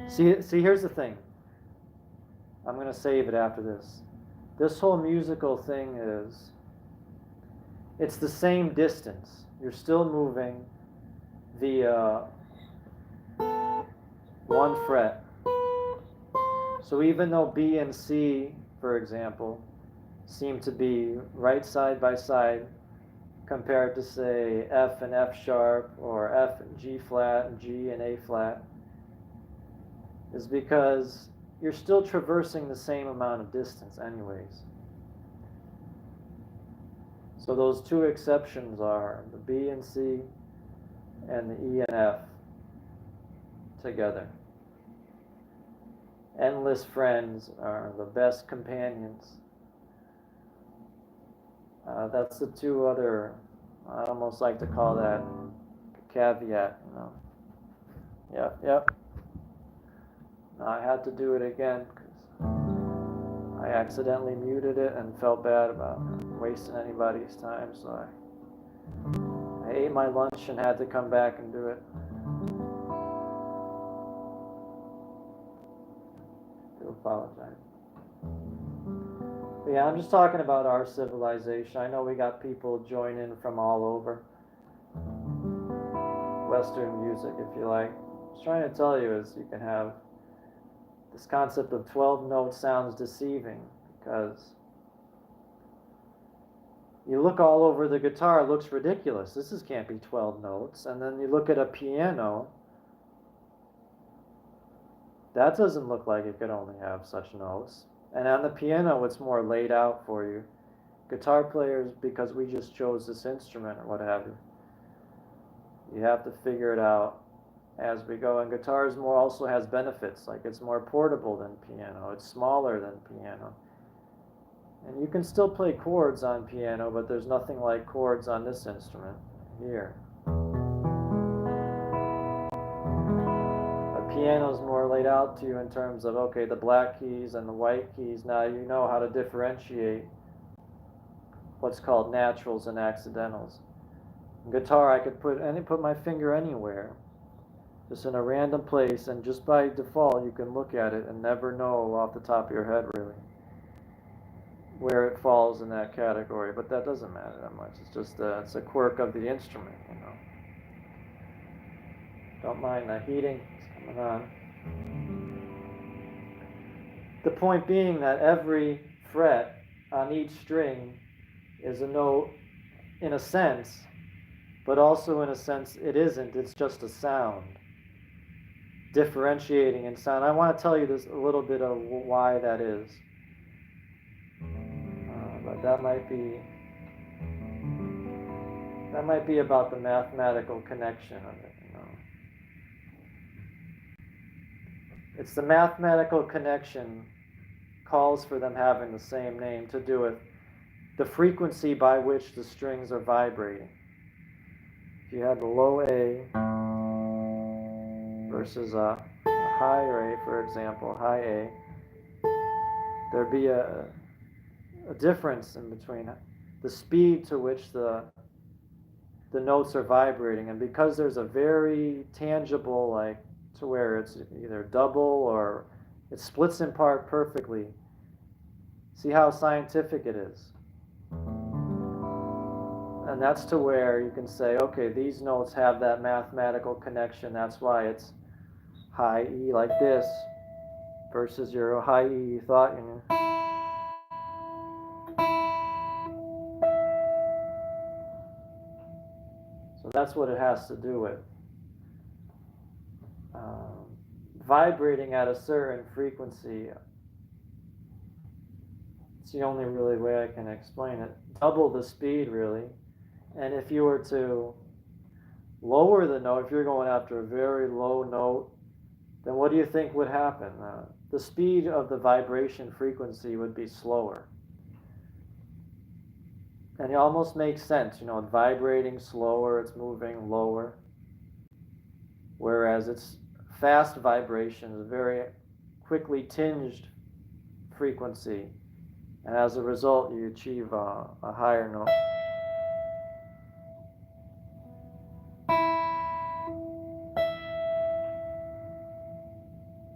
See, here's the thing. I'm going to save it after this. This whole musical thing is, it's the same distance. You're still moving via one fret. So even though B and C, for example, seem to be right side by side compared to, say, F and F sharp, or F and G flat and G and A flat, is because you're still traversing the same amount of distance anyways. So those two exceptions are the B and C and the E and F together. Endless friends are the best companions. That's the two other, I almost like to call that caveat, you know. Yep. Now I had to do it again because I accidentally muted it and felt bad about wasting anybody's time, so I ate my lunch and had to come back and do it. I do apologize. But yeah, I'm just talking about our civilization. I know we got people joining from all over. Western music, if you like. What I was trying to tell you is you can have this concept of 12 notes sounds deceiving because you look all over the guitar, it looks ridiculous. This can't be 12 notes. And then you look at a piano, that doesn't look like it could only have such notes. And on the piano, it's more laid out for you. Guitar players, because we just chose this instrument or what have you, you have to figure it out as we go. And guitars more also has benefits, like it's more portable than piano, it's smaller than piano. And you can still play chords on piano, but there's nothing like chords on this instrument here. A piano's more laid out to you in terms of, okay, the black keys and the white keys. Now you know how to differentiate what's called naturals and accidentals. In guitar, I could put my finger anywhere, just in a random place, and just by default, you can look at it and never know off the top of your head, really, where it falls in that category. But that doesn't matter that much. It's just it's a quirk of the instrument, you know. Don't mind the heating. It's coming on. The point being that every fret on each string is a note in a sense, but also in a sense it isn't. It's just a sound. Differentiating in sound. I want to tell you this a little bit of why that is. But that might be about the mathematical connection of it, you know. It's the mathematical connection calls for them having the same name to do with the frequency by which the strings are vibrating. If you have a low A versus a higher A, for example, high A, there'd be a difference in between the speed to which the notes are vibrating. And because there's a very tangible, like, to where it's either double or it splits in part perfectly. See how scientific it is? And that's to where you can say, okay, these notes have that mathematical connection. That's why it's high E like this versus your high E you thought you knew. So that's what it has to do with. Vibrating at a certain frequency. It's the only really way I can explain it. Double the speed, really. And if you were to lower the note, if you're going after a very low note, then what do you think would happen? The speed of the vibration frequency would be slower. And it almost makes sense, you know, it's vibrating slower, it's moving lower. Whereas it's fast vibration is a very quickly tinged frequency. And as a result, you achieve a higher note.